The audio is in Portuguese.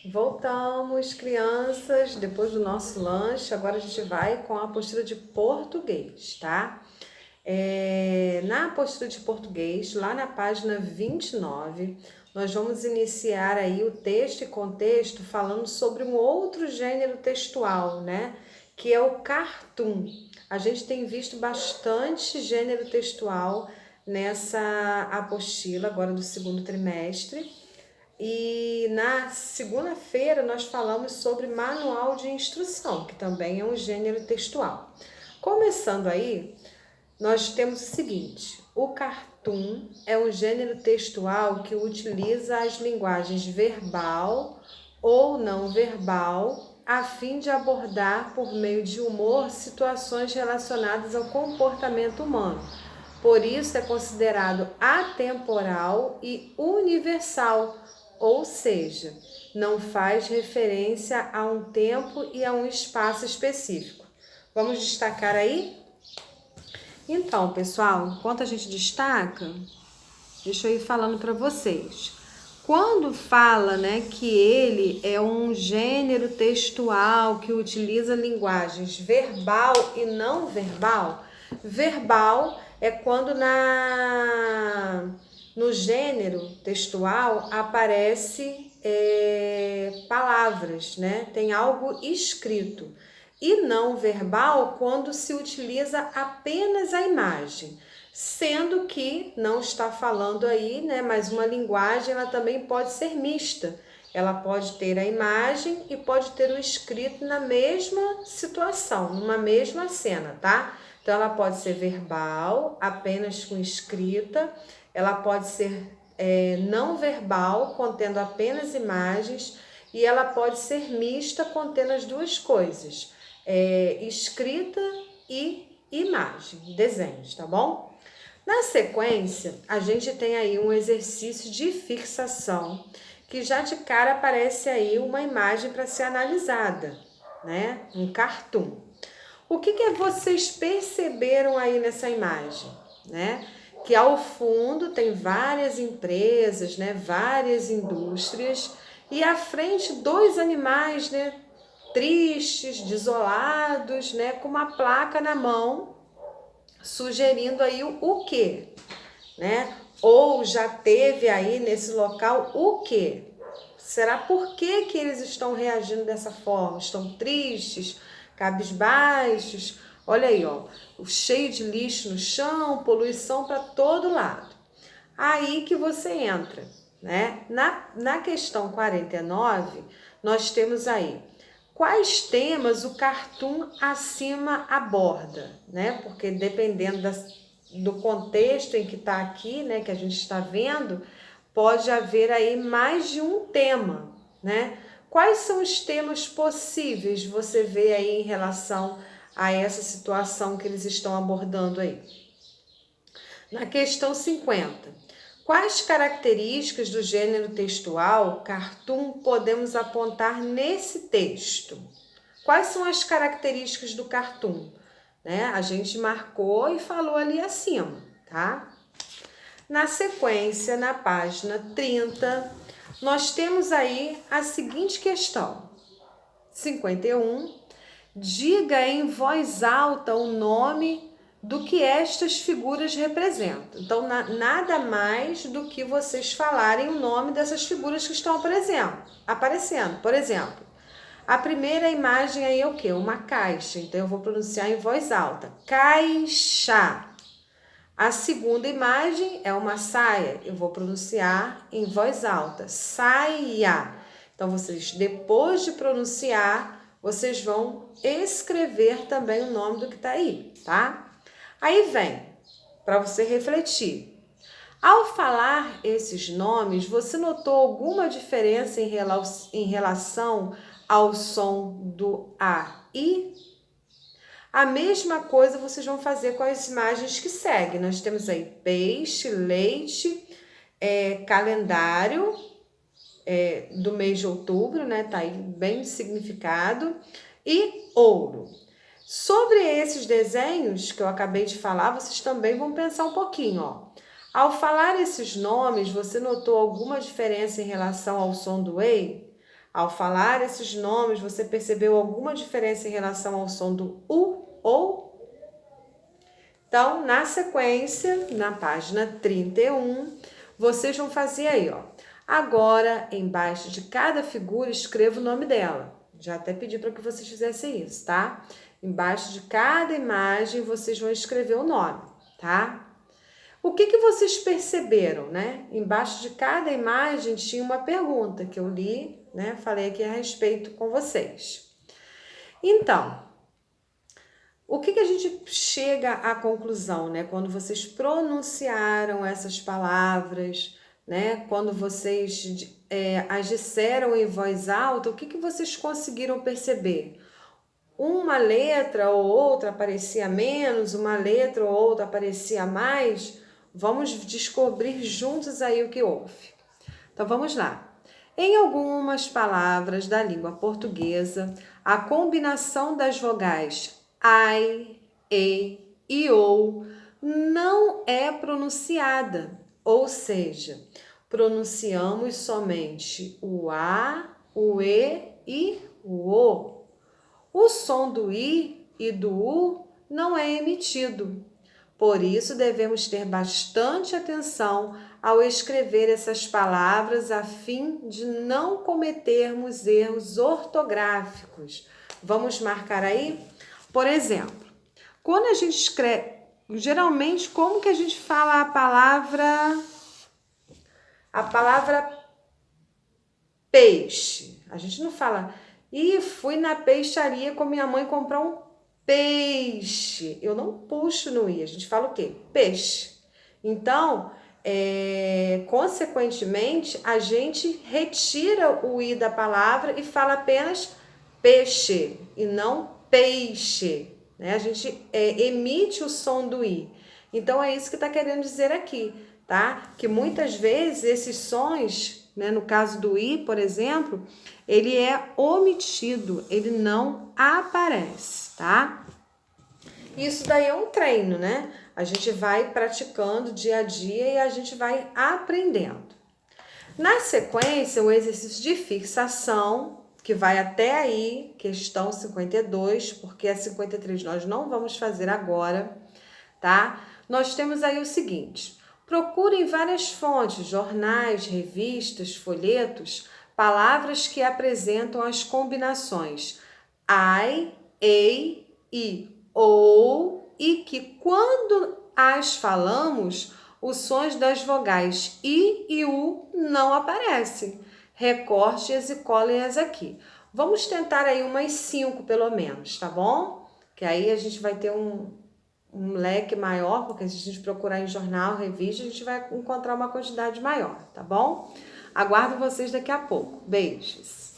Voltamos, crianças, depois do nosso lanche. Agora a gente vai com a apostila de português, tá? Na apostila de português, lá na página 29, nós vamos iniciar aí o texto e contexto falando sobre um outro gênero textual, né? Que é o cartoon. A gente tem visto bastante gênero textual nessa apostila, agora do segundo trimestre. E na segunda-feira nós falamos sobre manual de instrução, que também é um gênero textual. Começando aí, nós temos o seguinte: o cartoon é um gênero textual que utiliza as linguagens verbal ou não verbal a fim de abordar por meio de humor situações relacionadas ao comportamento humano. Por isso é considerado atemporal e universal, ou seja, não faz referência a um tempo e a um espaço específico. Vamos destacar aí? Então, pessoal, enquanto a gente destaca, deixa eu ir falando para vocês. Quando fala, né, que ele é um gênero textual que utiliza linguagens verbal e não verbal, verbal é quando no gênero textual aparece palavras, né? Tem algo escrito. E não verbal quando se utiliza apenas a imagem, sendo que não está falando aí, né? Mas uma linguagem ela também pode ser mista. Ela pode ter a imagem e pode ter o escrito na mesma situação, numa mesma cena, tá? Então ela pode ser verbal, apenas com escrita, ela pode ser não verbal, contendo apenas imagens, e ela pode ser mista, contendo as duas coisas, escrita e imagem, desenhos, tá bom? Na sequência, a gente tem aí um exercício de fixação, que já de cara aparece aí uma imagem para ser analisada, né? Um cartoon. O que vocês perceberam aí nessa imagem, né? Que ao fundo tem várias empresas, né? Várias indústrias e à frente dois animais, né? Tristes, desolados, né? Com uma placa na mão, sugerindo aí o quê, né? Ou já teve aí nesse local o quê? Será por que eles estão reagindo dessa forma? Estão tristes, cabisbaixos? Olha aí, ó, cheio de lixo no chão, poluição para todo lado. Aí que você entra, né? Na questão 49, nós temos aí quais temas o cartoon acima aborda, né? Porque dependendo do contexto em que está aqui, né, que a gente está vendo, pode haver aí mais de um tema, né? Quais são os temas possíveis você vê aí em relação a essa situação que eles estão abordando aí? Na questão 50, quais características do gênero textual cartoon podemos apontar nesse texto? Quais são as características do cartoon? Né? A gente marcou e falou ali acima, tá? Na sequência, na página 30, nós temos aí a seguinte questão. 51. Diga em voz alta o nome do que estas figuras representam. Então, nada mais do que vocês falarem o nome dessas figuras que estão aparecendo. Por exemplo, a primeira imagem aí é o quê? Uma caixa. Então, eu vou pronunciar em voz alta. Caixa. A segunda imagem é uma saia. Eu vou pronunciar em voz alta. Saia. Então, vocês, depois de pronunciar, vocês vão escrever também o nome do que está aí, tá? Aí vem, para você refletir. Ao falar esses nomes, você notou alguma diferença em relação ao som do A, I? A mesma coisa vocês vão fazer com as imagens que seguem. Nós temos aí peixe, leite, calendário do mês de outubro, né? Tá aí bem significado. E ouro. Sobre esses desenhos que eu acabei de falar, vocês também vão pensar um pouquinho, ó. Ao falar esses nomes, você notou alguma diferença em relação ao som do E? Ao falar esses nomes, você percebeu alguma diferença em relação ao som do U ou? Então, na sequência, na página 31, vocês vão fazer aí, ó. Agora, embaixo de cada figura, escreva o nome dela. Já até pedi para que vocês fizessem isso, tá? Embaixo de cada imagem, vocês vão escrever o nome, tá? O que vocês perceberam, né? Embaixo de cada imagem tinha uma pergunta que eu li, né? Falei aqui a respeito com vocês. Então, o que a gente chega à conclusão, né? Quando vocês pronunciaram essas palavras, né? Quando vocês as disseram em voz alta, o que vocês conseguiram perceber? Uma letra ou outra aparecia menos, uma letra ou outra aparecia mais. Vamos descobrir juntos aí o que houve. Então vamos lá. Em algumas palavras da língua portuguesa, a combinação das vogais ai, e ou não é pronunciada, ou seja, pronunciamos somente o a, o e o o. O som do i e do u não é emitido. Por isso, devemos ter bastante atenção ao escrever essas palavras a fim de não cometermos erros ortográficos. Vamos marcar aí? Por exemplo, quando a gente escreve, geralmente, como que a gente fala a palavra peixe? A gente não fala, fui na peixaria com minha mãe comprar um peixe. Eu não puxo no i, a gente fala o quê? Peixe. Então, consequentemente, a gente retira o i da palavra e fala apenas peixe e não peixe, né? A gente emite o som do i. Então, é isso que está querendo dizer aqui, tá? Que muitas vezes esses sons, né, no caso do i, por exemplo, ele é omitido, ele não aparece, tá? Isso daí é um treino, né? A gente vai praticando dia a dia e a gente vai aprendendo. Na sequência, o exercício de fixação, que vai até aí, questão 52, porque a 53 nós não vamos fazer agora, tá? Nós temos aí o seguinte: procure em várias fontes, jornais, revistas, folhetos, palavras que apresentam as combinações ai, ei, i, ou e que quando as falamos, os sons das vogais i e u não aparecem. Recorte-as e colhem-as aqui. Vamos tentar aí umas 5 pelo menos, tá bom? Que aí a gente vai ter um leque maior, porque se a gente procurar em jornal, revista, a gente vai encontrar uma quantidade maior, tá bom? Aguardo vocês daqui a pouco. Beijos!